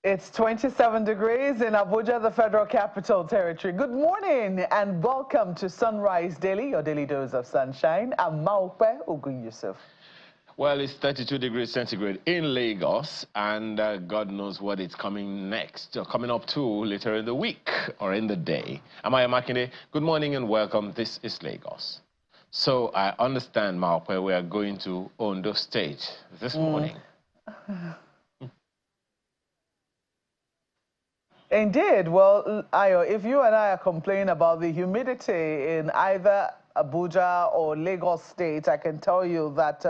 It's 27 degrees in Abuja, the Federal Capital Territory. Good morning and welcome to Sunrise Daily, your daily dose of sunshine. I'm Maokwe Ogun Yusuf. Well, it's 32 degrees centigrade in Lagos, and God knows what it's coming next, or coming up to later in the week or in the day. Amaya Makinde, good morning and welcome. This is Lagos. So I understand, Maokwe, we are going to Ondo State this morning. Indeed. Well, Ayo, if you and I are complaining about the humidity in either Abuja or Lagos State, I can tell you that,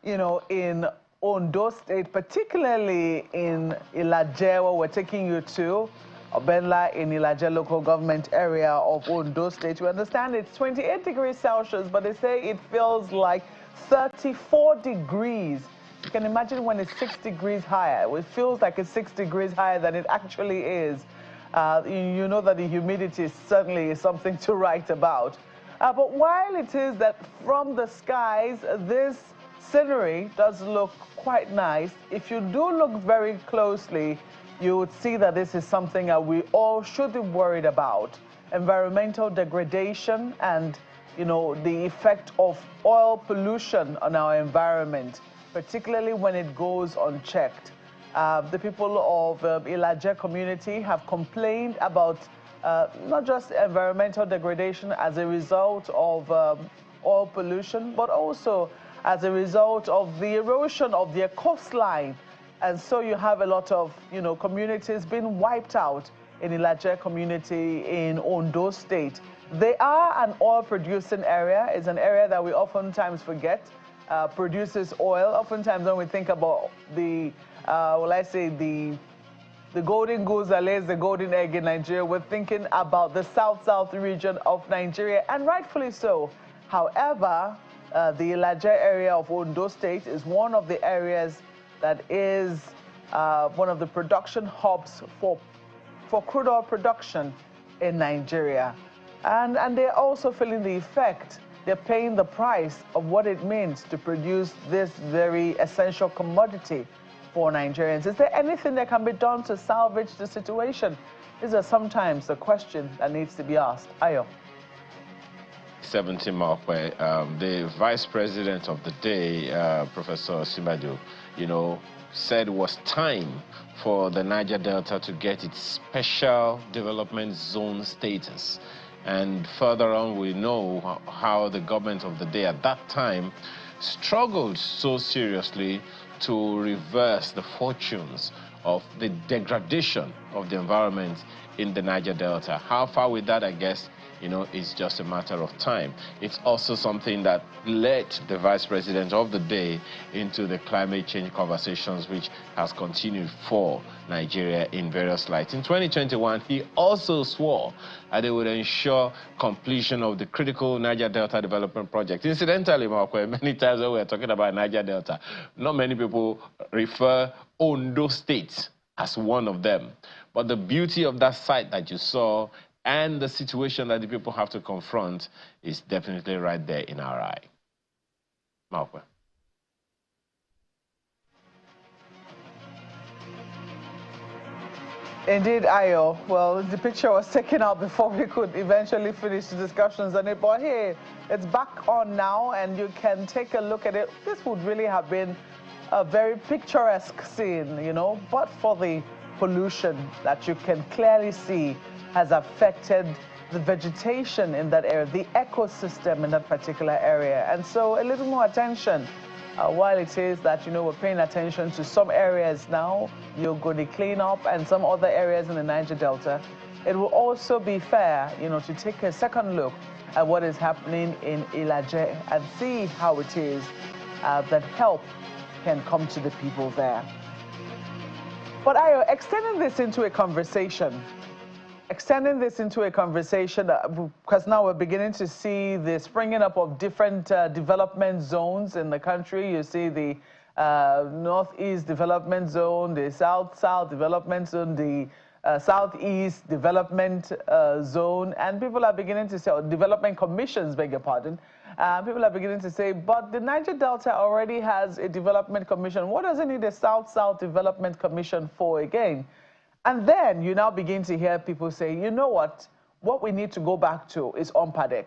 in Ondo State, particularly in Ilaje, where we're taking you to, Obenla in Ilaje local government area of Ondo State, we understand it's 28 degrees Celsius, but they say it feels like 34 degrees. You can imagine when it's 6 degrees higher. It feels like it's 6 degrees higher than it actually is. You know that the humidity certainly is something to write about. But while it is that from the skies, this scenery does look quite nice, if you do look very closely, you would see that this is something that we all should be worried about. Environmental degradation and, the effect of oil pollution on our environment, particularly when it goes unchecked. The people of Ilaje community have complained about not just environmental degradation as a result of oil pollution, but also as a result of the erosion of their coastline. And so you have a lot of, communities being wiped out in Ilaje community in Ondo State. They are an oil-producing area. It's an area that we oftentimes forget. Produces oil. Oftentimes when we think about the, the golden goose that lays the golden egg in Nigeria, we're thinking about the south region of Nigeria, and rightfully so. However, the Ilaje area of Ondo State is one of the areas that is one of the production hubs for crude oil production in Nigeria. And they're also feeling the effect. They're paying the price of what it means to produce this very essential commodity for Nigerians. Is there anything that can be done to salvage the situation? These are sometimes the question that needs to be asked. Ayo. 17 Maokwe, the vice president of the day, Professor Simbadu, said it was time for the Niger Delta to get its special development zone status. And further on, we know how the government of the day at that time struggled so seriously to reverse the fortunes of the degradation of the environment in the Niger Delta. How far with that, I guess, it's just a matter of time. It's also something that led the vice president of the day into the climate change conversations, which has continued for Nigeria in various lights. In 2021, he also swore that they would ensure completion of the critical Niger Delta development project. Incidentally, many times when we're talking about Niger Delta, not many people refer Ondo State as one of them. But the beauty of that site that you saw and the situation that the people have to confront is definitely right there in our eye. Maokwe. Indeed, Ayo. Well, the picture was taken out before we could eventually finish the discussions on it. But hey, it's back on now, and you can take a look at it. This would really have been a very picturesque scene, but for the pollution that you can clearly see has affected the vegetation in that area, the ecosystem in that particular area. And so a little more attention. While it is that, we're paying attention to some areas now, you're going to clean up, and some other areas in the Niger Delta, it will also be fair, to take a second look at what is happening in Ilaje and see how it is that help can come to the people there. But Ayo, extending this into a conversation, because now we're beginning to see the springing up of different development zones in the country. You see the Northeast Development Zone, the South-South Development Zone, the Southeast Development Zone, and people are beginning to say, or Development Commissions, beg your pardon, people are beginning to say, but the Niger Delta already has a development commission. What does it need a South-South Development Commission for again? And then you now begin to hear people say, you know what we need to go back to is UNPADEC.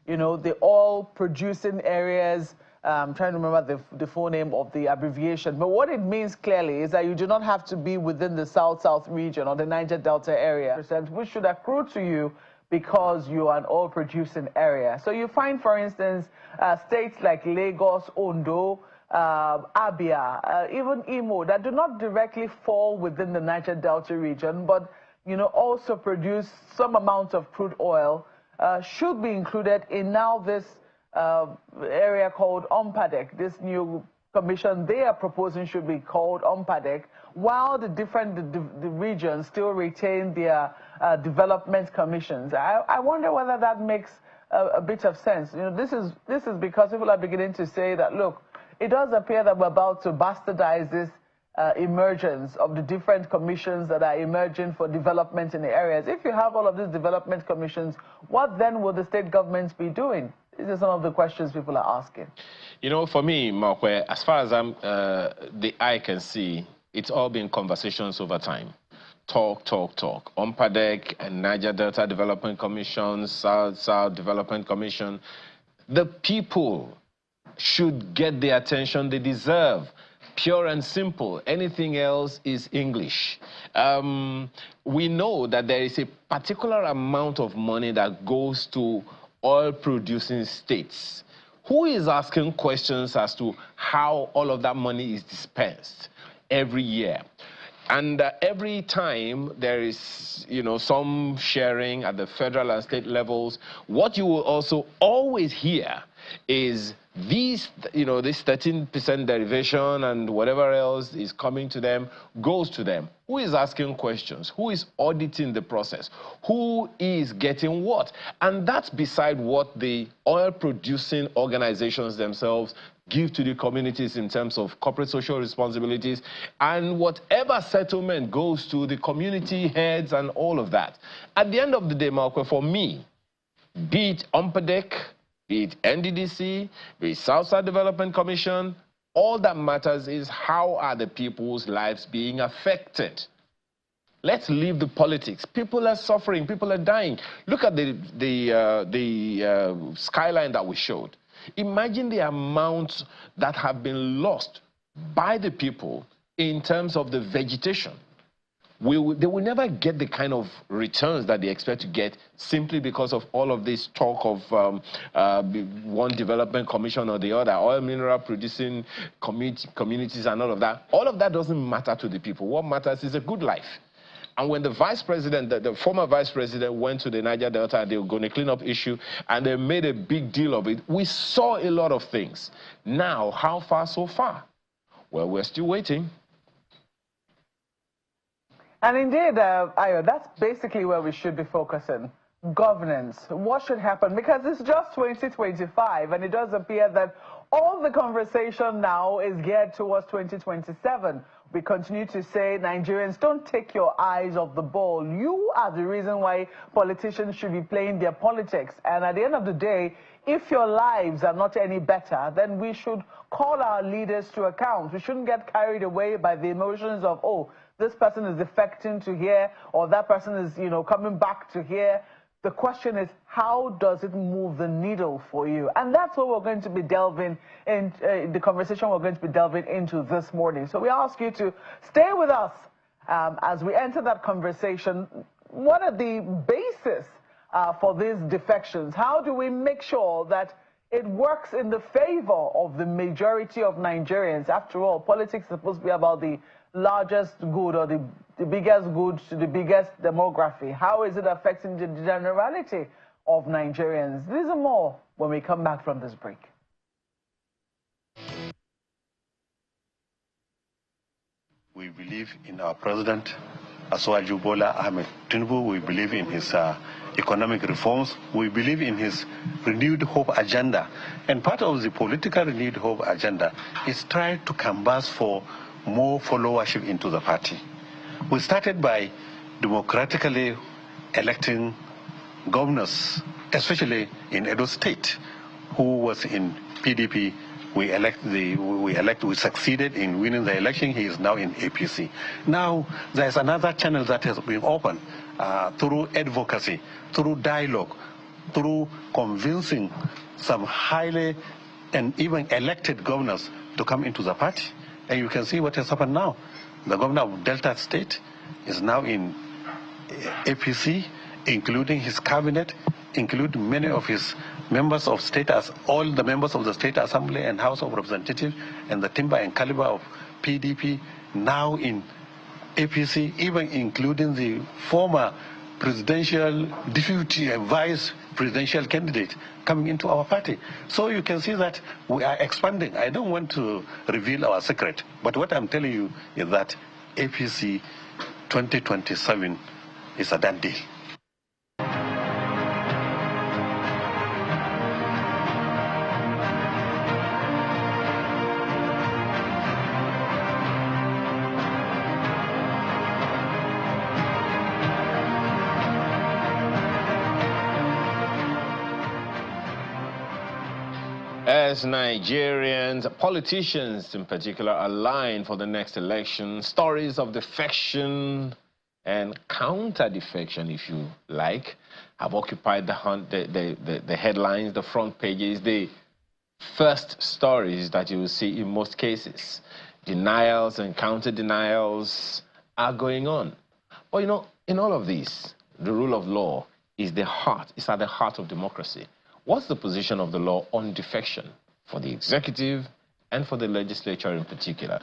You know, the oil-producing areas. I'm trying to remember the full name of the abbreviation. But what it means clearly is that you do not have to be within the South-South region or the Niger Delta area, which should accrue to you because you are an oil-producing area. So you find, for instance, states like Lagos, Ondo, Abia, even Imo, that do not directly fall within the Niger Delta region, but also produce some amount of crude oil, should be included in now this area called UNPADEC. This new commission they are proposing should be called UNPADEC, while the regions still retain their development commissions. I wonder whether that makes a bit of sense. This is because people are beginning to say that, look, it does appear that we're about to bastardize this emergence of the different commissions that are emerging for development in the areas. If you have all of these development commissions, what then will the state governments be doing? These are some of the questions people are asking. For me, Markwe, as far as the eye can see, it's all been conversations over time. Talk. UNPADEC and Niger Delta Development Commission, South Development Commission. The people should get the attention they deserve. Pure and simple. Anything else is English. We know that there is a particular amount of money that goes to oil-producing states. Who is asking questions as to how all of that money is dispensed every year? And every time there is, some sharing at the federal and state levels, what you will also always hear is this 13% derivation and whatever else is coming to them goes to them. Who is asking questions? Who is auditing the process? Who is getting what? And that's beside what the oil-producing organizations themselves give to the communities in terms of corporate social responsibilities, and whatever settlement goes to the community heads and all of that. At the end of the day, Malcolm, for me, be it UNPADEC, be it NDDC, be it South-South Development Commission, all that matters is how are the people's lives being affected. Let's leave the politics. People are suffering, people are dying. Look at the skyline that we showed. Imagine the amounts that have been lost by the people in terms of the vegetation. They will never get the kind of returns that they expect to get simply because of all of this talk of one development commission or the other, oil mineral producing communities and all of that. All of that doesn't matter to the people. What matters is a good life. And when the vice president, the former vice president went to the Niger Delta and they were going to clean up issue and they made a big deal of it, we saw a lot of things. Now, how far so far? Well, we're still waiting. And indeed, Ayo, that's basically where we should be focusing. Governance. What should happen? Because it's just 2025 and it does appear that all the conversation now is geared towards 2027. We continue to say, Nigerians, don't take your eyes off the ball. You are the reason why politicians should be playing their politics. And at the end of the day, if your lives are not any better, then we should call our leaders to account. We shouldn't get carried away by the emotions of, oh, this person is defecting to here, or that person is, coming back to here. The question is, how does it move the needle for you? And that's what we're going to be delving in, the conversation we're going to be delving into this morning. So we ask you to stay with us as we enter that conversation. What are the basis for these defections? How do we make sure that it works in the favor of the majority of Nigerians? After all, politics is supposed to be about the largest good or the biggest good to the biggest demography. How is it affecting the generality of Nigerians? These are more when we come back from this break. We believe in our president, Asuwaju Bola Ahmed Tinubu. We believe in his economic reforms. We believe in his renewed hope agenda. And part of the political renewed hope agenda is trying to canvass for more followership into the party. We started by democratically electing governors, especially in Edo State, who was in PDP. We succeeded in winning the election. He is now in APC. Now, there's another channel that has been opened through advocacy, through dialogue, through convincing some highly and even elected governors to come into the party. And you can see what has happened now. The governor of Delta State is now in APC, including his cabinet, including many of his members of state, as all the members of the State Assembly and House of Representatives, and the timber and caliber of PDP, now in APC, even including the former presidential deputy and vice presidential candidate coming into our party. So you can see that we are expanding. I don't want to reveal our secret, but what I'm telling you is that APC 2027 is a done deal. As Nigerians, politicians in particular, align for the next election, stories of defection and counter-defection, if you like, have occupied the headlines, the front pages, the first stories that you will see in most cases. Denials and counter-denials are going on. But you know, in all of this, the rule of law is at the heart of democracy. What's the position of the law on defection for the executive and for the legislature in particular?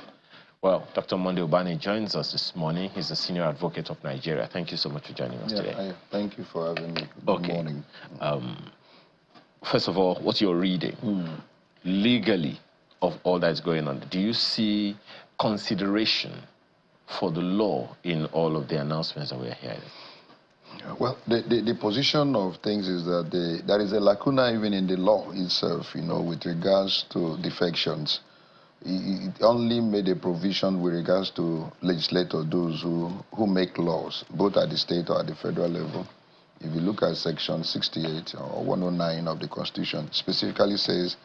Well, Dr. Monday Obani joins us this morning. He's a senior advocate of Nigeria. Thank you so much for joining us today. Thank you for having me. Good morning. First of all, what's your reading legally of all that's going on? Do you see consideration for the law in all of the announcements that we're hearing? Well, the position of things is that there is a lacuna even in the law itself, you know, with regards to defections. It only made a provision with regards to legislators, those who make laws, both at the state or at the federal level. If you look at Section 68 or 109 of the Constitution, specifically says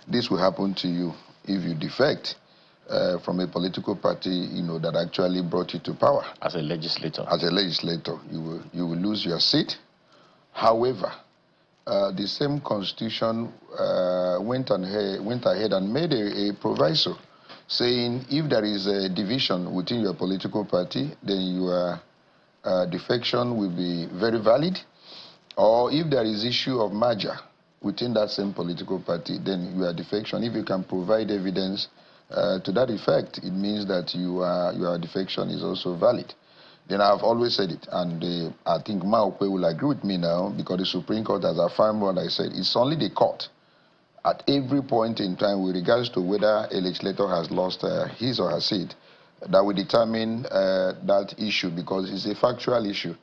this will happen to you if you defect from a political party, you know, that actually brought you to power. As a legislator. As a legislator, you will lose your seat. However, the same Constitution went ahead and made a proviso saying if there is a division within your political party, then your defection will be very valid. Or if there is issue of merger within that same political party, then your defection, if you can provide evidence to that effect, it means that your defection is also valid. Then I've always said it, and I think Maokwe will agree with me now, because the Supreme Court has affirmed what I said. It's only the court at every point in time with regards to whether a legislator has lost his or her seat that will determine that issue, because it's a factual issue.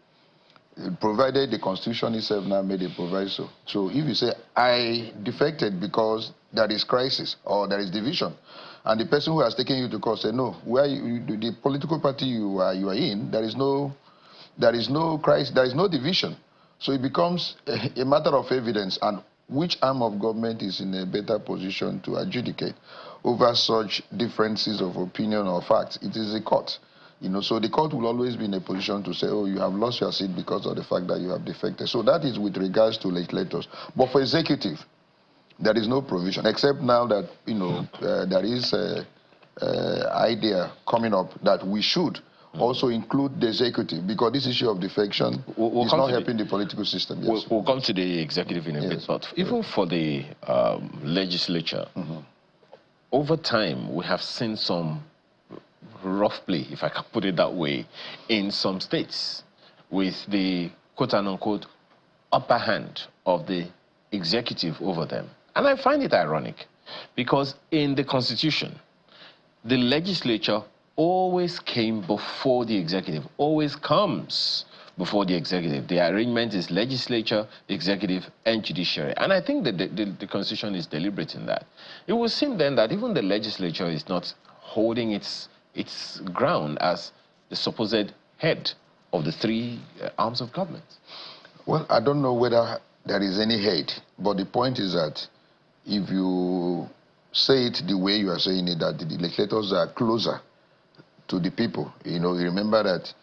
Provided the Constitution itself now made a proviso. So if you say, I defected because there is crisis or there is division, and the person who has taken you to court said, no, the political party you are in, there is no crisis, there is no division. So it becomes a matter of evidence, and which arm of government is in a better position to adjudicate over such differences of opinion or facts? It is the court. You know, so the court will always be in a position to say, oh, you have lost your seat because of the fact that you have defected. So that is with regards to legislators. But for executive, there is no provision, except now that, you know, there is an idea coming up that we should also include the executive, because this issue of defection is not helping the political system. Yes. We'll come to the executive in a bit, but even for the legislature, over time, we have seen some rough play, if I can put it that way, in some states with the quote-unquote upper hand of the executive over them. And I find it ironic, because in the Constitution, the legislature always came before the executive, always comes before the executive. The arrangement is legislature, executive, and judiciary. And I think that the Constitution is deliberate in that. It would seem then that even the legislature is not holding its ground as the supposed head of the three arms of government? Well, I don't know whether there is any hate, but the point is that if you say it the way you are saying it, that the legislators are closer to the people. You know, you remember that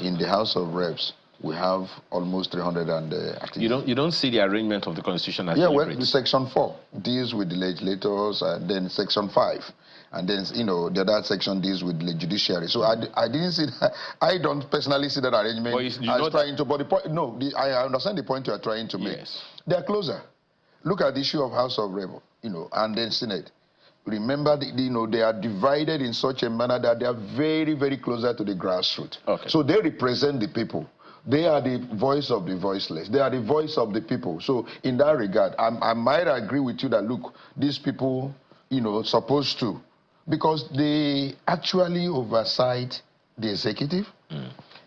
in the House of Reps, we have almost 300 and you don't see the arrangement of the Constitution as well, deliberate. the Section 4 deals with the legislators, and then Section 5, and then the other section deals with the judiciary. So I didn't see that. I don't personally see that arrangement as trying to. But the point, no, I understand the point you are trying to make. Yes. They are closer. Look at the issue of House of Reps, and then Senate. Remember, they are divided in such a manner that they are very, very closer to the grassroots. Okay. So they represent the people. They are the voice of the voiceless. They are the voice of the people. So in that regard, I might agree with you that, look, these people, supposed to, because they actually oversight the executive.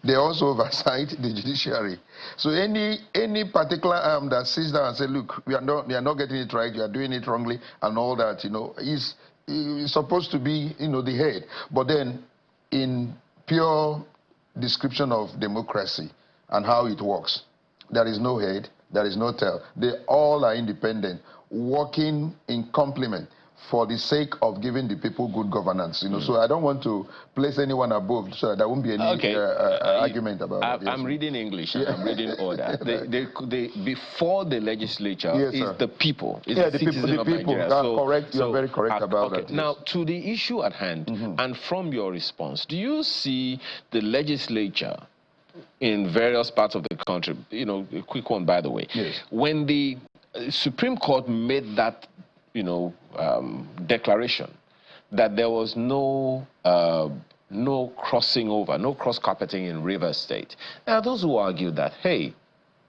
They also oversight the judiciary. So any particular arm that sits down and says, look, you are not getting it right, you are doing it wrongly, and all that, is supposed to be, the head. But then, in pure description of democracy and how it works, there is no head, there is no tail. They all are independent, working in complement for the sake of giving the people good governance, So I don't want to place anyone above, so there won't be any argument about it. Yes, I'm reading English, and I'm reading order. Before the legislature is the people. It's the citizen of Nigeria. Correct. You're very correct about that. Yes. Now, to the issue at hand, and from your response, do you see the legislature in various parts of the country, a quick one, by the way, when the Supreme Court made that declaration that there was no crossing over, no cross-carpeting in Rivers State. Now, those who argue that, hey,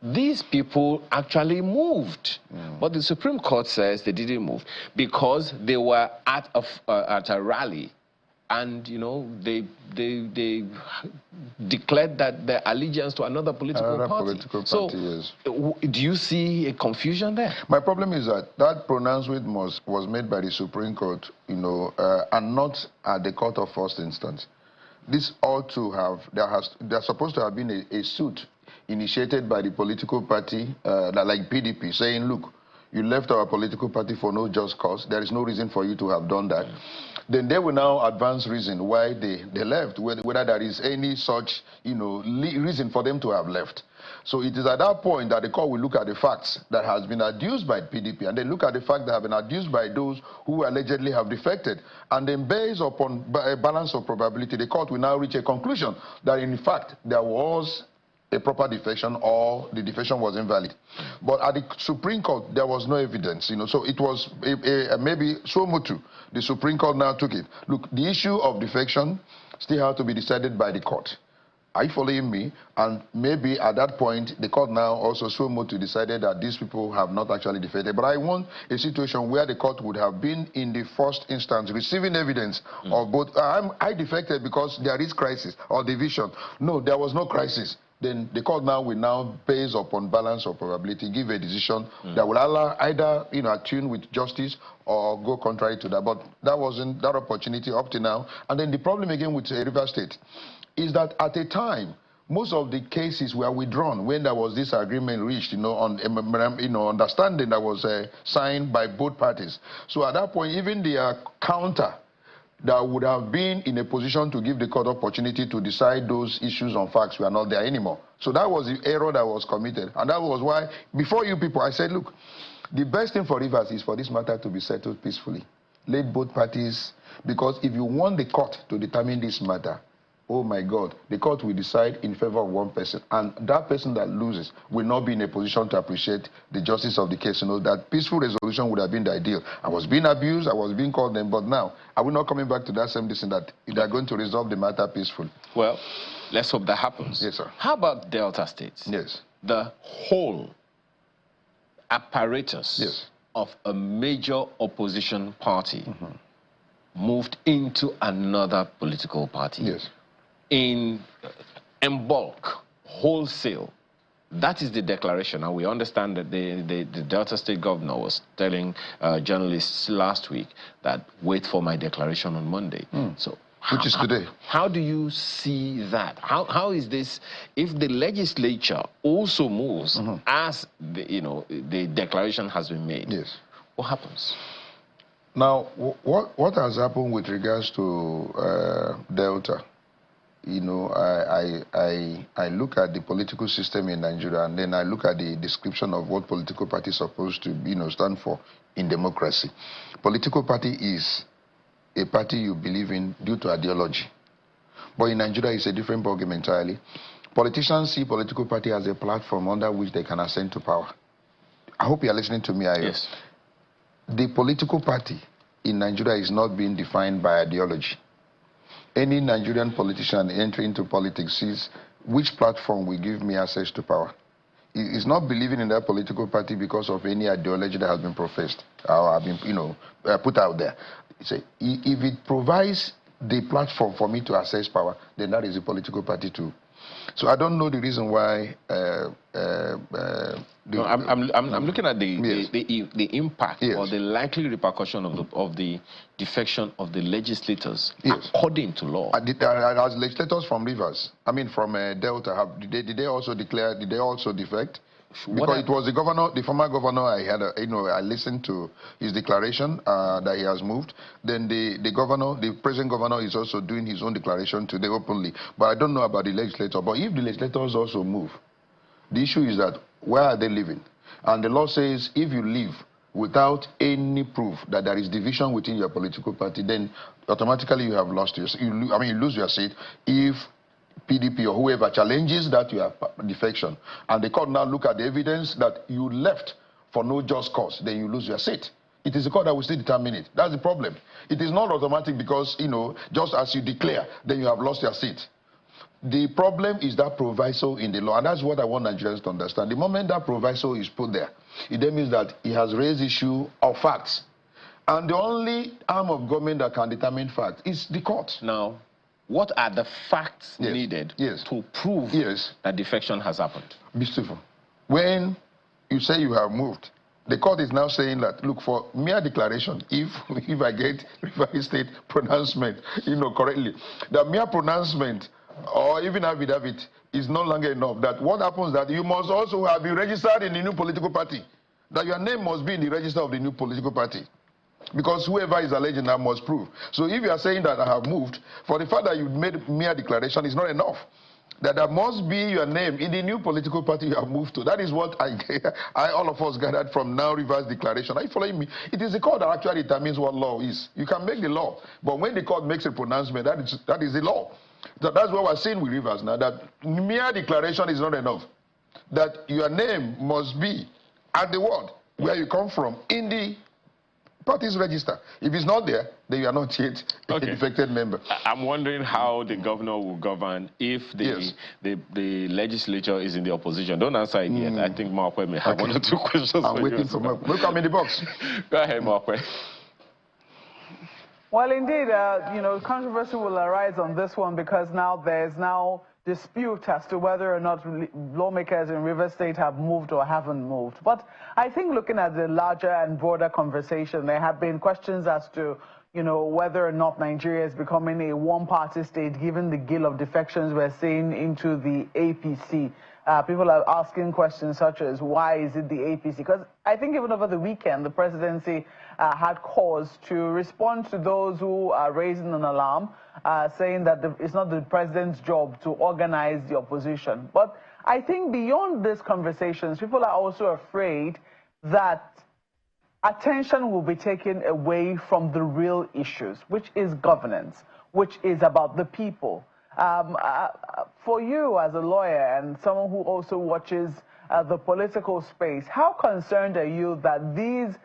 these people actually moved, but the Supreme Court says they didn't move because they were at a rally, and they declared that their allegiance to another political party. Do you see a confusion there? My problem is that pronouncement was made by the Supreme Court, and not at the court of first instance. This ought to have, there's supposed to have been a suit initiated by the political party, like PDP, saying, look, you left our political party for no just cause. There is no reason for you to have done that. Then they will now advance reason why they left, whether there is any such, reason for them to have left. So it is at that point that the court will look at the facts that has been adduced by PDP, and then look at the facts that have been adduced by those who allegedly have defected. And then based upon a balance of probability, the court will now reach a conclusion that in fact there was a proper defection or the defection was invalid. But at the Supreme Court, there was no evidence, so it was maybe so motu. The Supreme Court now took it. Look, the issue of defection still has to be decided by the court. Are you following me? And maybe at that point, the court now also so motu decided that these people have not actually defected. But I want a situation where the court would have been in the first instance receiving evidence of both, I defected because there is crisis or division. No, there was no crisis. Then the court now will based upon balance of probability, give a decision that will allow either attune with justice or go contrary to that. But that wasn't that opportunity up to now. And then the problem again with Rivers State is that at a time, most of the cases were withdrawn when there was this agreement reached, on understanding that was signed by both parties. So at that point, even the counter that would have been in a position to give the court opportunity to decide those issues on facts were not there anymore. So that was the error that was committed. And that was why, before you people, I said, look, the best thing for Rivers is for this matter to be settled peacefully. Let both parties, because if you want the court to determine this matter, oh my God, the court will decide in favor of one person, and that person that loses will not be in a position to appreciate the justice of the case. That peaceful resolution would have been the ideal. I was being abused, I was being called them, but now, are we not coming back to that same decision that they are going to resolve the matter peacefully? Well, let's hope that happens. Yes, sir. How about Delta States? Yes. The whole apparatus of a major opposition party moved into another political party. Yes. In bulk, wholesale. That is the declaration, and we understand that the Delta State governor was telling journalists last week that wait for my declaration on Monday. So which is today. How do you see that? How is this, if the legislature also moves as the declaration has been made? Yes. What happens? Now, what has happened with regards to Delta? You know, I look at the political system in Nigeria, and then I look at the description of what political party is supposed to, stand for in democracy. Political party is a party you believe in due to ideology. But in Nigeria, it's a different ballgame entirely. Politicians see political party as a platform under which they can ascend to power. I hope you're listening to me, Ayo. Yes. The political party in Nigeria is not being defined by ideology. Any Nigerian politician entering into politics sees which platform will give me access to power. It's not believing in that political party because of any ideology that has been professed or have been, put out there. If it provides the platform for me to access power, then that is a political party too. So I don't know the reason why. I'm looking at Yes. the impact Yes. or the likely repercussion of the defection of the legislators, Yes. according to law. As legislators from Rivers, from Delta, did they also declare? Did they also defect? Because it was the governor, the former governor. I listened to his declaration that he has moved. Then the present governor is also doing his own declaration today openly. But I don't know about the legislator. But if the legislators also move, the issue is that where are they living? And the law says if you leave without any proof that there is division within your political party, then automatically you have lost your. You lose your seat if PDP or whoever challenges that you are defection, and the court now look at the evidence that you left for no just cause, then you lose your seat. It is the court that will still determine it. That's the problem. It is not automatic because, just as you declare, then you have lost your seat. The problem is that proviso in the law, and that's what I want Nigerians to understand. The moment that proviso is put there, it then means that it has raised issue of facts. And the only arm of government that can determine facts is the court. Now, what are the facts needed to prove that defection has happened? Beautiful. When you say you have moved, the court is now saying that, look, for mere declaration, if I get revised state pronouncement, correctly, the mere pronouncement or even affidavit is no longer enough. That what happens that you must also have been registered in the new political party. That your name must be in the register of the new political party. Because whoever is alleging that must prove. So if you are saying that I have moved, for the fact that you made mere declaration is not enough. That there must be your name in the new political party you have moved to. That is what all of us gathered from now reverse declaration. Are you following me? It is the court that actually determines what law is. You can make the law, but when the court makes a pronouncement, that is the law. That's what we're saying with Rivers now, that mere declaration is not enough. That your name must be at the word where you come from in the party's register. If it's not there, then you are not yet a defected member. I'm wondering how the governor will govern if the legislature is in the opposition. Don't answer it yet. I think Markwe may have 1 or 2 questions. I'm waiting for Markwe. Look, I'm in the box. Go ahead, Markwe. Well, indeed, controversy will arise on this one because now there's dispute as to whether or not lawmakers in River State have moved or haven't moved. But I think looking at the larger and broader conversation, there have been questions as to, whether or not Nigeria is becoming a one-party state, given the gale of defections we're seeing into the APC. People are asking questions such as, why is it the APC? Because I think even over the weekend, the presidency had cause to respond to those who are raising an alarm, saying that it's not the president's job to organize the opposition. But I think beyond these conversations, people are also afraid that attention will be taken away from the real issues, which is governance, which is about the people. For you as a lawyer and someone who also watches the political space, how concerned are you that these,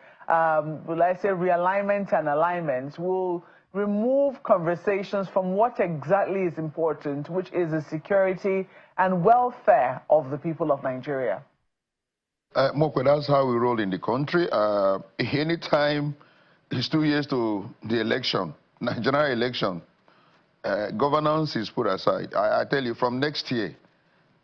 let's say, realignments and alignments will remove conversations from what exactly is important, which is the security and welfare of the people of Nigeria? Mokwe, that's how we roll in the country. Anytime it's 2 years to the election, general election, governance is put aside. I tell you, from next year,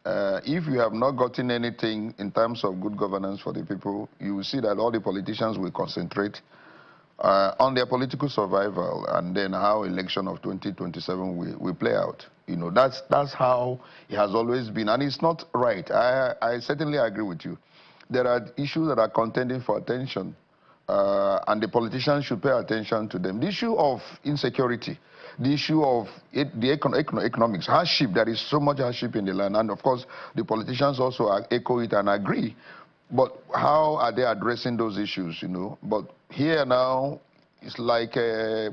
if you have not gotten anything in terms of good governance for the people, you will see that all the politicians will concentrate on their political survival, and then how election of 2027 will play out. You know, that's how it has always been, and it's not right. I certainly agree with you. There are issues that are contending for attention, and the politicians should pay attention to them. The issue of insecurity, the issue of the economics, hardship, there is so much hardship in the land, and of course, the politicians also echo it and agree. But how are they addressing those issues, you know? But here now, it's like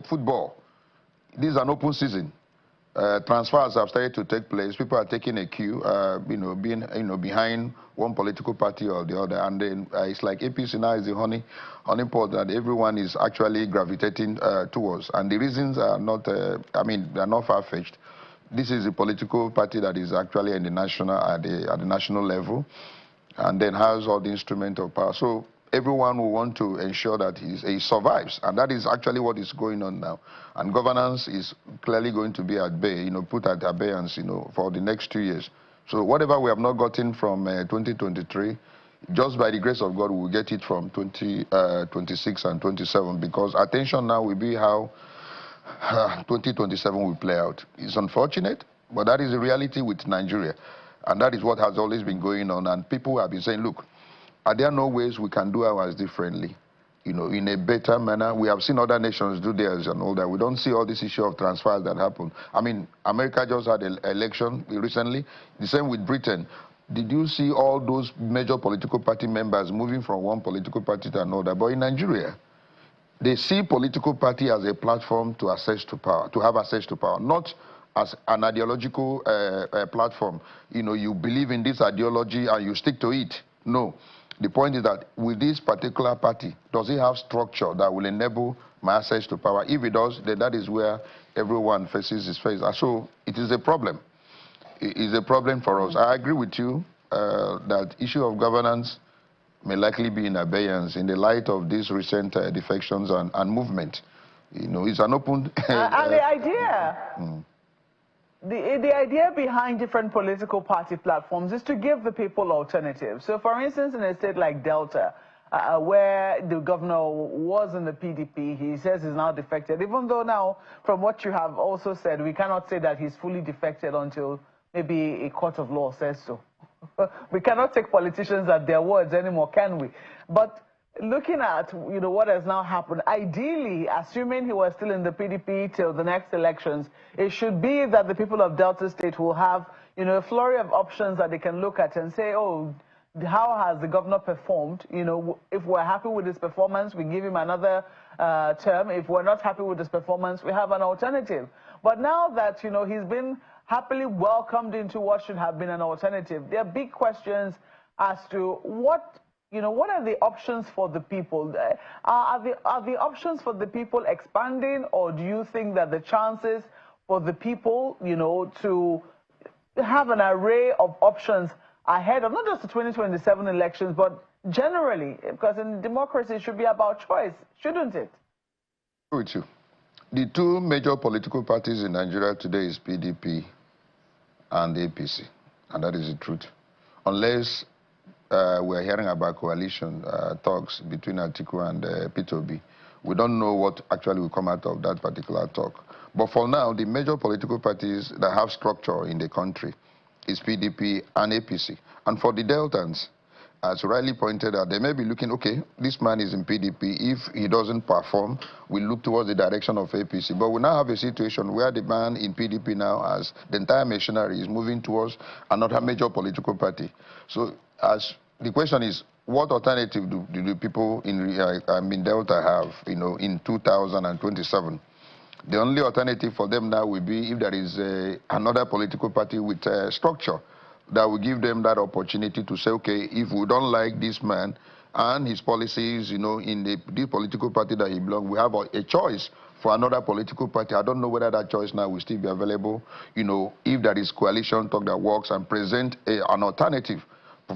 football. This is an open season. Transfers have started to take place. People are taking a queue, being behind one political party or the other, and then it's like APC now is the honey pot that everyone is actually gravitating towards. And the reasons are not, they're not far-fetched. This is a political party that is actually in the national at the national level, and then has all the instrument of power. So everyone will want to ensure that he survives, and that is actually what is going on now. And governance is clearly going to be at bay, put at abeyance, for the next 2 years. So whatever we have not gotten from 2023, just by the grace of God, we will get it from 2026 and 27, because attention now will be how 2027 will play out. It's unfortunate, but that is the reality with Nigeria. And that is what has always been going on. And people have been saying, look, are there no ways we can do ours differently, in a better manner? We have seen other nations do theirs and all that. We don't see all this issue of transfers that happen. I mean, America just had an election recently. The same with Britain. Did you see all those major political party members moving from one political party to another? But in Nigeria, they see political party as a platform to access to power, to have access to power, not as an ideological platform. You believe in this ideology and you stick to it. No. The point is that with this particular party, does it have structure that will enable my access to power? If it does, then that is where everyone faces his face. So it is a problem. It is a problem for us. I agree with you that issue of governance may likely be in abeyance in the light of these recent defections and movement. It's an open... and the idea... The idea behind different political party platforms is to give the people alternatives. So, for instance, in a state like Delta, where the governor was in the PDP, he says he's now defected, even though now, from what you have also said, we cannot say that he's fully defected until maybe a court of law says so. We cannot take politicians at their words anymore, can we? But looking at what has now happened, ideally, assuming he was still in the PDP till the next elections, it should be that the people of Delta State will have a flurry of options that they can look at and say, oh, how has the governor performed? If we're happy with his performance, we give him another term. If we're not happy with his performance, we have an alternative. But now that he's been happily welcomed into what should have been an alternative, there are big questions as to what are the options for the people? Are the options for the people expanding, or do you think that the chances for the people, to have an array of options ahead of not just the 2027 elections, but generally, because in democracy it should be about choice, shouldn't it? With you. The two major political parties in Nigeria today is PDP and APC, and that is the truth. Unless we're hearing about coalition talks between Atiku and P2B. We don't know what actually will come out of that particular talk. But for now, the major political parties that have structure in the country is PDP and APC. And for the Deltans, as rightly pointed out, they may be looking, okay, this man is in PDP. If he doesn't perform, we look towards the direction of APC. But we now have a situation where the man in PDP now, as the entire machinery, is moving towards another major political party. So as the question is, what alternative do the people in Delta have, in 2027? The only alternative for them now will be if there is another political party with structure that will give them that opportunity to say, okay, if we don't like this man and his policies, in the political party that he belongs, we have a choice for another political party. I don't know whether that choice now will still be available, if there is coalition talk that works and present an alternative.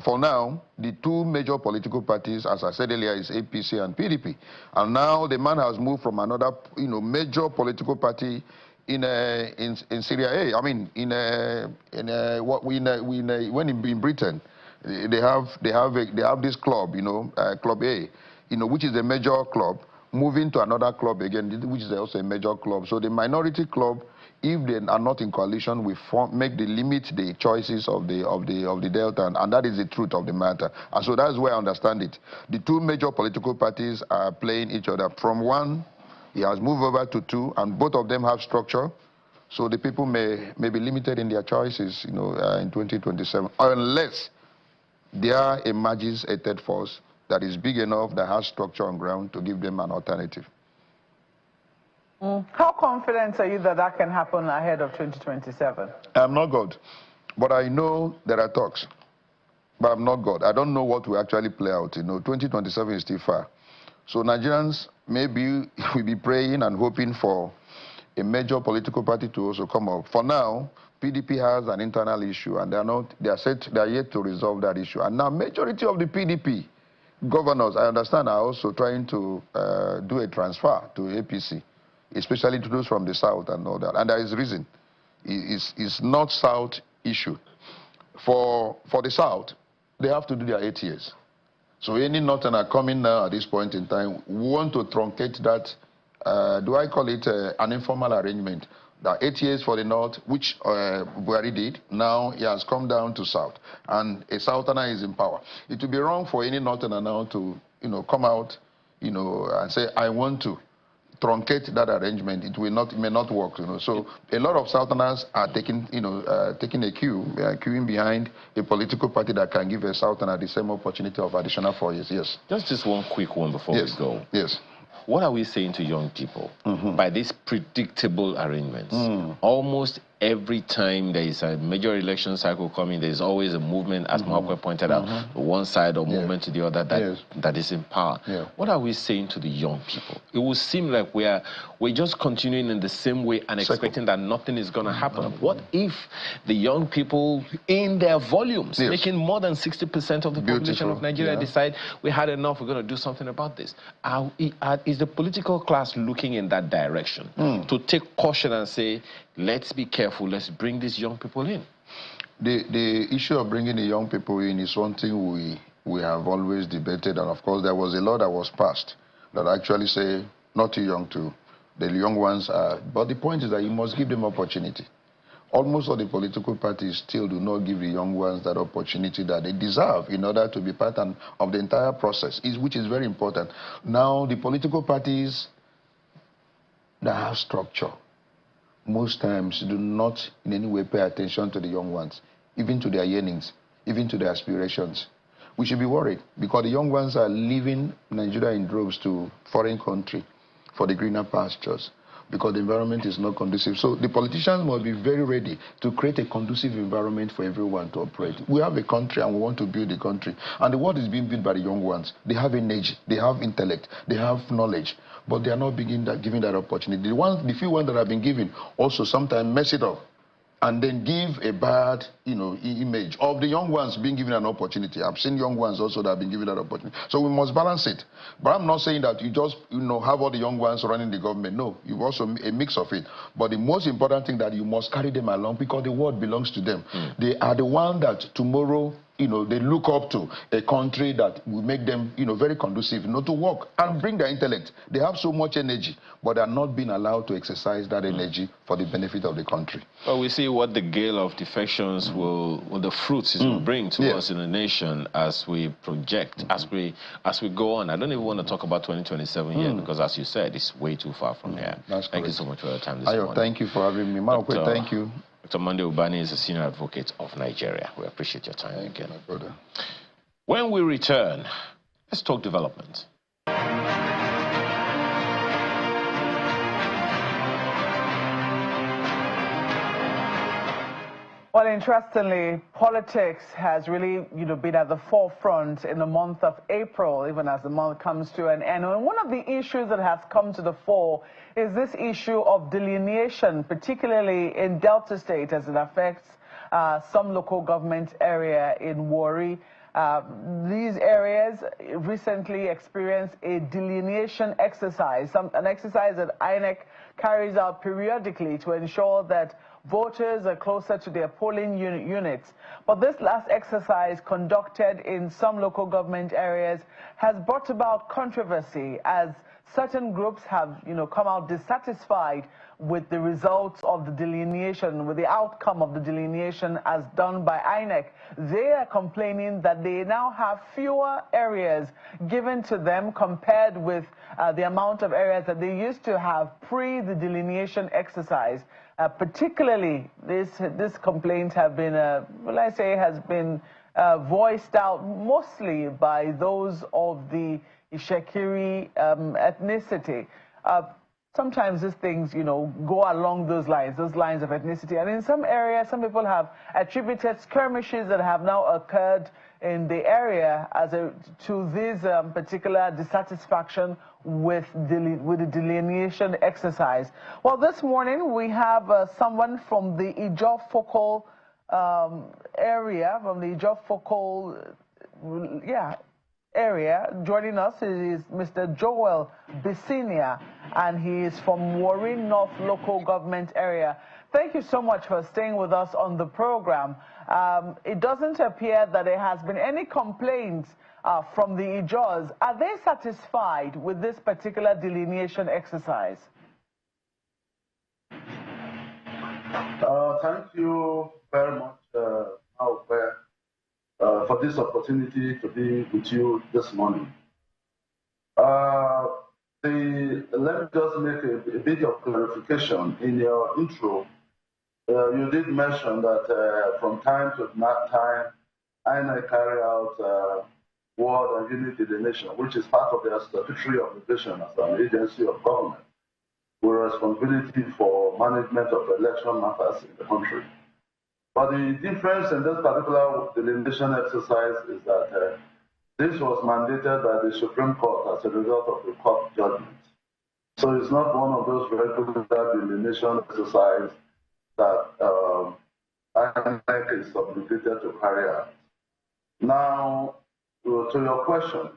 For now, the two major political parties, as I said earlier, is APC and PDP. And now the man has moved from another, major political party in Syria A. I mean, when in Britain, they have this club, Club A, which is a major club, moving to another club again, which is also a major club. So the minority club, if they are not in coalition, we limit the choices of the Delta, and that is the truth of the matter. And so that's where I understand it. The two major political parties are playing each other. From one, he has moved over to two, and both of them have structure. So the people may be limited in their choices, in 2027, unless there emerges a third force that is big enough, that has structure on ground to give them an alternative. How confident are you that that can happen ahead of 2027? I'm not God, but I know there are talks. But I'm not God. I don't know what will actually play out. 2027 is still far. So Nigerians maybe will be praying and hoping for a major political party to also come up. For now, PDP has an internal issue, and they are yet to resolve that issue. And now, majority of the PDP governors, I understand, are also trying to do a transfer to APC, especially to those from the south and all that. And there is reason. It's not south issue. For the south, they have to do their 8 years. So any northerner coming now at this point in time, we want to truncate that. Do I call it an informal arrangement? That 8 years for the north, which Warri did, now he has come down to south, and a southerner is in power. It would be wrong for any northerner now to, come out, and say, I want to truncate that arrangement. It may not work, So a lot of southerners are taking a queuing behind a political party that can give a southerner the same opportunity of additional 4 years. Yes. Just one quick one before we go. Yes. What are we saying to young people by these predictable arrangements? Almost every time there is a major election cycle coming, there is always a movement, as Marco pointed out, one side or movement to the other that is in power. What are we saying to the young people? It will seem like we're just continuing in the same way and expecting that nothing is going to happen. What if the young people in their volumes, making more than 60% of the population of Nigeria, decide we had enough, we're going to do something about this? Is the political class looking in that direction to take caution and say, let's be careful, let's bring these young people in? The issue of bringing the young people in is one thing we have always debated, and of course there was a law that was passed that actually say not too young to the young ones but the point is that you must give them opportunity. Almost all the political parties still do not give the young ones that opportunity that they deserve in order to be part of the entire process, which is very important. Now, the political parties that have structure most times do not in any way pay attention to the young ones, even to their yearnings, even to their aspirations. We should be worried because the young ones are leaving Nigeria in droves to foreign country for the greener pastures because the environment is not conducive. So the politicians must be very ready to create a conducive environment for everyone to operate. We have a country and we want to build the country. And the world is being built by the young ones. They have energy, they have intellect, they have knowledge, but they are not giving that opportunity. The few ones that have been given also sometimes mess it up and then give a bad, image of the young ones being given an opportunity. I've seen young ones also that have been given that opportunity. So we must balance it. But I'm not saying that you just, have all the young ones running the government. No, you also a mix of it. But the most important thing that you must carry them along because the world belongs to them. They are the one that tomorrow, they look up to a country that will make them, very conducive, to work and bring their intellect. They have so much energy, but they are not being allowed to exercise that energy for the benefit of the country. Well, we see what the gale of defections the fruits it will bring to us in the nation as we project, as we go on. I don't even want to talk about 2027 yet because, as you said, it's way too far from here. Thank you so much for your time this morning. Thank you for having me. Thank you. Dr. Monday Ubani is a senior advocate of Nigeria. We appreciate your time again. My brother. When we return, let's talk development. Well, interestingly, politics has really, been at the forefront in the month of April, even as the month comes to an end. And one of the issues that has come to the fore is this issue of delineation, particularly in Delta State, as it affects some local government area in Warri. These areas recently experienced a delineation exercise, an exercise that INEC carries out periodically to ensure that voters are closer to their polling units. But this last exercise conducted in some local government areas has brought about controversy as certain groups have, come out dissatisfied with the results of the delineation, with the outcome of the delineation as done by INEC. They are complaining that they now have fewer areas given to them compared with the amount of areas that they used to have pre the delineation exercise. Particularly, this complaint have been, has been voiced out mostly by those of the Ishekiri ethnicity. Sometimes these things, go along those lines of ethnicity. And in some areas, some people have attributed skirmishes that have now occurred in the area to this particular dissatisfaction with the delineation exercise. Well, this morning we have someone from the Ijaw focal area, area. Joining us is Mr. Joel Bisinia, and he is from Warri North Local Government Area. Thank you so much for staying with us on the program. It doesn't appear that there has been any complaints from the Ijaws. Are they satisfied with this particular delineation exercise? Thank you very much, for this opportunity to be with you this morning. Let me just make a bit of clarification. In your intro, you did mention that from time to time, INEC carry out ward and unit delineation, which is part of their statutory obligation as an agency of government, with responsibility for management of election matters in the country. But the difference in this particular delineation exercise is that this was mandated by the Supreme Court as a result of the court judgment. So it's not one of those regular delineation exercises that INEC is obligated to carry out. Now, to your question,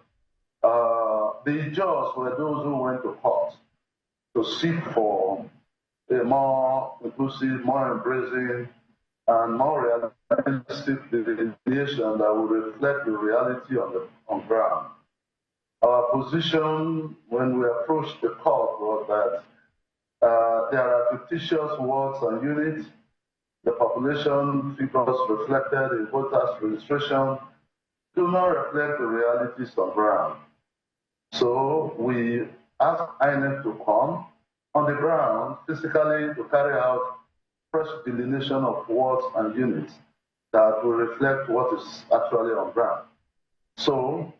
the judges were those who went to court to seek for a more inclusive, more embracing, and more realistic delineation that will reflect the reality on ground. Our position when we approached the court was that there are fictitious wards and units. The population figures reflected in voters' registration do not reflect the realities on ground. So we asked INEC to come on the ground physically to carry out fresh delineation of wards and units that will reflect what is actually on ground. So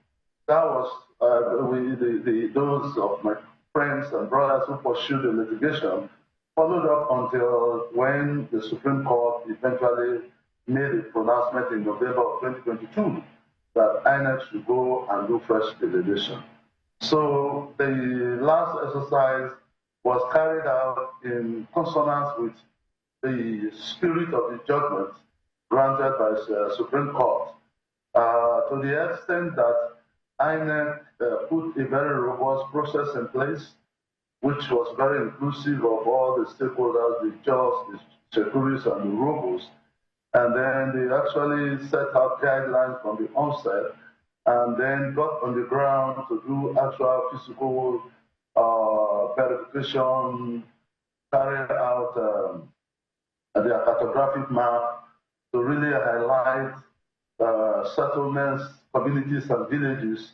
that was those of my friends and brothers who pursued the litigation followed up until when the Supreme Court eventually made a pronouncement in November of 2022 that INEC should go and do fresh delineation. So the last exercise was carried out in consonance with the spirit of the judgment granted by the Supreme Court, to the extent that INEC put a very robust process in place, which was very inclusive of all the stakeholders, the judges, the securities, and the robots. And then they actually set out guidelines from the onset, and then got on the ground to do actual physical verification, carry out their cartographic map to really highlight settlements, communities, and villages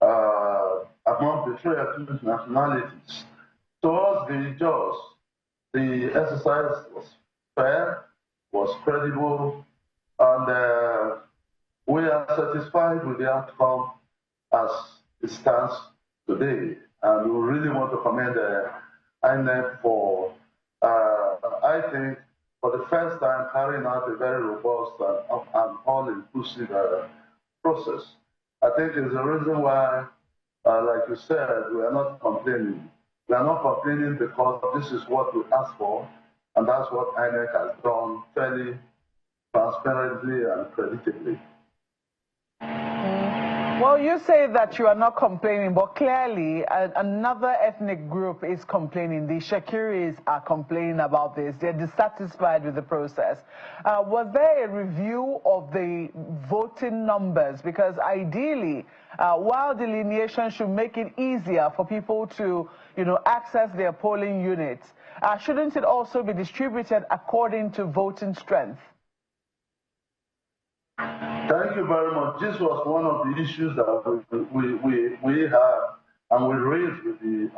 among the three ethnic nationalities. To us, the judges, the exercise was fair, was credible, and we are satisfied with the outcome as it stands today. And we really want to commend INEC for, I think, for the first time carrying out a very robust and all-inclusive process. I think it's the reason why, like you said, we are not complaining. We are not complaining because this is what we asked for, and that's what INEC has done fairly transparently and creditably. Well, you say that you are not complaining, but clearly another ethnic group is complaining. The Shakiris are complaining about this. They're dissatisfied with the process. Was there a review of the voting numbers? Because ideally, while delineation should make it easier for people to, access their polling units, shouldn't it also be distributed according to voting strength? Thank you very much. This was one of the issues that we have and we raised with the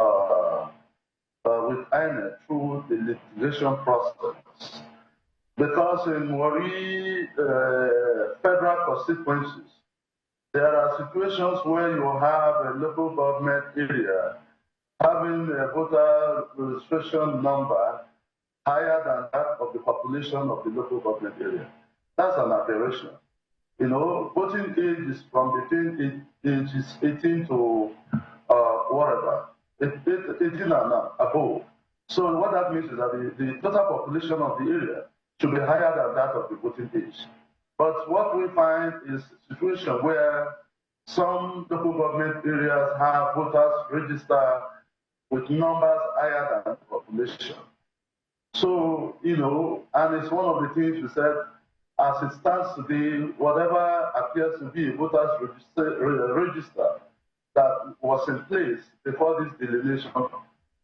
with INEC through the litigation process. Because in Warri federal constituencies, there are situations where you have a local government area having a voter registration number higher than that of the population of the local government area. That's an aberration. Voting age is from between ages 18 to whatever, 18 and above. So what that means is that the total population of the area should be higher than that of the voting age. But what we find is a situation where some local government areas have voters registered with numbers higher than the population. So, and it's one of the things we said, as it stands today, whatever appears to be a voters register that was in place before this delineation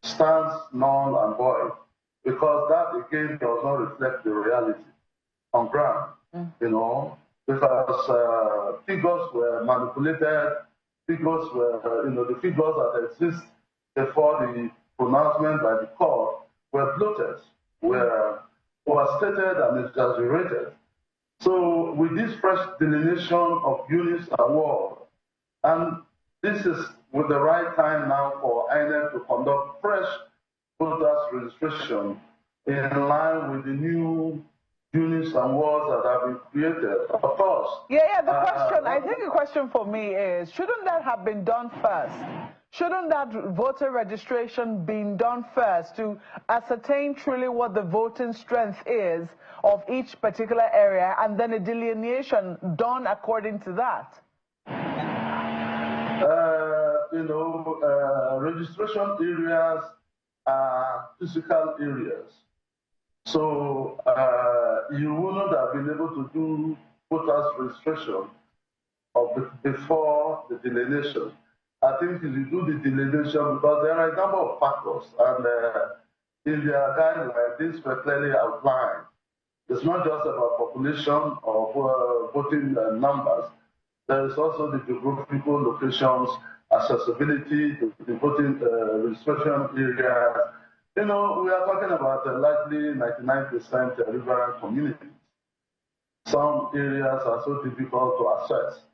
stands null and void, because that again does not reflect the reality on ground, because figures were manipulated, figures were, the figures that exist before the pronouncement by the court were bloated, were overstated and exaggerated. So with this fresh delineation of units and wards, and this is with the right time now for INEC to conduct fresh voters registration in line with the new units and wards that have been created. Of course. Yeah, the question, I think the question for me is, shouldn't that have been done first? Shouldn't that voter registration been done first to ascertain truly what the voting strength is of each particular area, and then a delineation done according to that? Registration areas are physical areas. So you wouldn't have been able to do voters registration before the delineation. I think you do the delineation because there are a number of factors, and in their guidelines, these were clearly outlined. It's not just about population or voting numbers. There is also the geographical locations, accessibility to the voting registration areas. We are talking about likely 99% rural communities. Some areas are so difficult to access.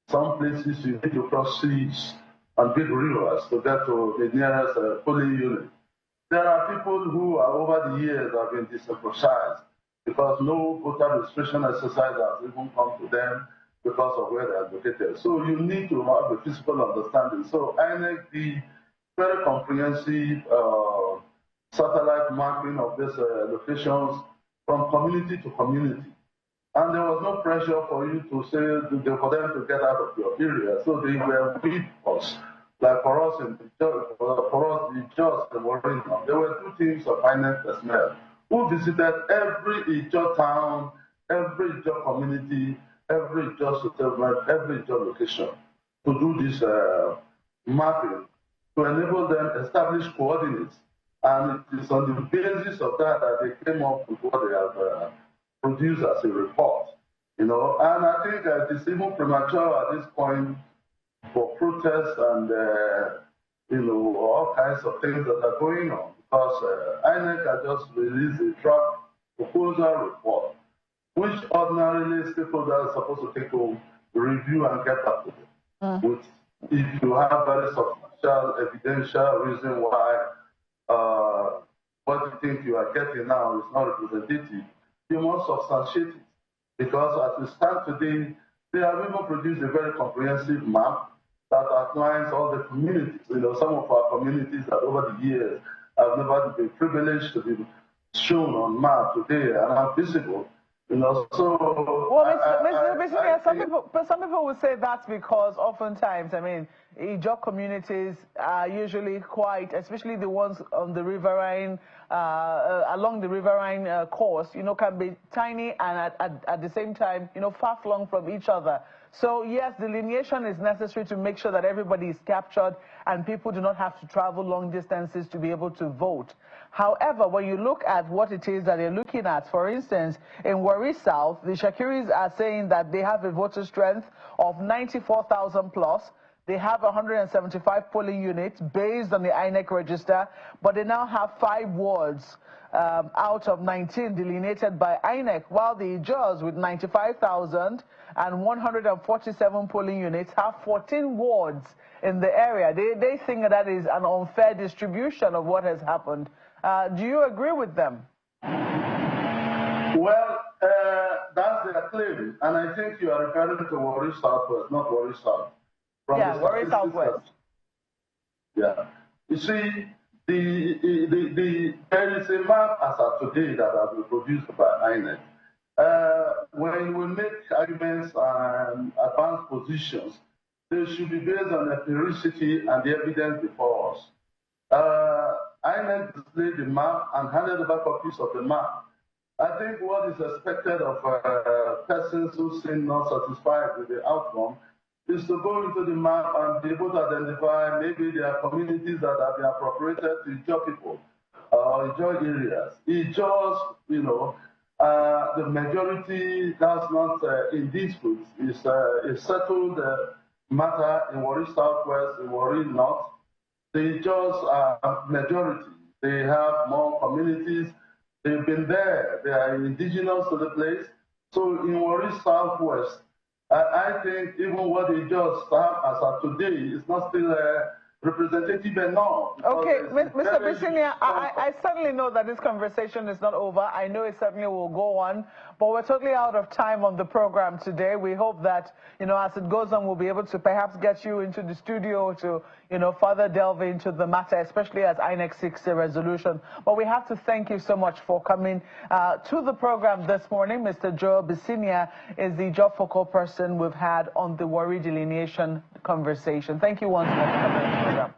Some places you need to cross seas and big rivers to get to the nearest polling unit. There are people who are over the years have been disenfranchised because no voter registration exercise has even come to them because of where they are located. So you need to have a physical understanding. So INEC did very comprehensive satellite mapping of these locations from community to community. And there was no pressure for you to say, for them to get out of your area. So they were with us. Like for us, the Just and Warri, there were two teams of INEC personnel who visited every Ijaw town, every Ijaw community, every Ijaw settlement, every Ijaw location to do this mapping to enable them to establish coordinates. And it is on the basis of that that they came up with what they have produced as a report. And I think it is even premature at this point for protests and all kinds of things that are going on, because INEC has just released a draft proposal report, which ordinarily stakeholders are supposed to take home, review and get back to them. With, if you have very substantial evidential reason why what you think you are getting now is not representative, you must substantiate it. Because as we stand today, they have even produced a very comprehensive map that outlines all the communities. Some of our communities that over the years have never been privileged to be shown on map today and are visible. So well, Bisinia, some people would say that's because oftentimes, I mean, Ijaw communities are usually quite, especially the ones on the riverine, along the riverine course, you know, can be tiny and at the same time, you know, far-flung from each other. So yes, delineation is necessary to make sure that everybody is captured and people do not have to travel long distances to be able to vote. However, when you look at what it is that they're looking at, for instance, in Warri South, the Shakiris are saying that they have a voter strength of 94,000 plus. They have 175 polling units based on the INEC register, but they now have 5 wards out of 19 delineated by INEC, while the Ijaws with 95,000 and 147 polling units have 14 wards in the area. They think that is an unfair distribution of what has happened. Do you agree with them? Well, that's their claim, and I think you are referring to Warri Southwest, not Warri South. Yeah, Warri Southwest. Yeah. You see, there is a map as of today that has been produced by INEC. When we make arguments and advance positions, they should be based on the empiricity and the evidence before us. INEC displayed the map and handed over copies of the map. I think what is expected of persons who seem not satisfied with the outcome is to go into the map and be able to identify maybe there are communities that have been appropriated to Ijaw people or Ijaw areas. Ijaws, you know, the majority that's not in dispute is a settled matter in Warri Southwest, in Warri North. The Ijaws are majority. They have more communities. They've been there. They are indigenous to the place. So in Warri Southwest, I think even what they just have as of today is not still representative enough. Okay, Mr. Bisinia, I certainly know that this conversation is not over. I know it certainly will go on, but we're totally out of time on the program today. We hope that, you know, as it goes on, we'll be able to perhaps get you into the studio to, you know, further delve into the matter, especially as INEC seeks a resolution. But we have to thank you so much for coming to the program this morning. Mr. Joe Bisinia is the job focal person we've had on the Warri delineation conversation. Thank you once more for coming to the program.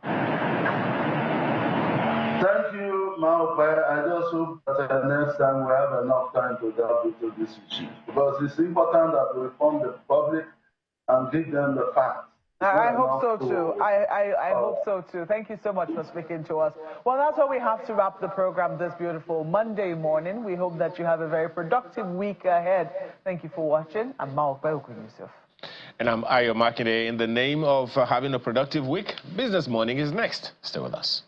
Thank you, Maupe. I just hope that next time we have enough time to delve into this issue, because it's important that we inform the public and give them the facts. I hope so too. I hope so too. Thank you so much for speaking to us. Well, that's why we have to wrap the program this beautiful Monday morning. We hope that you have a very productive week ahead. Thank you for watching. I'm Maupe Yusuf. And I'm Ayo Makinde. In the name of having a productive week, Business Morning is next. Stay with us.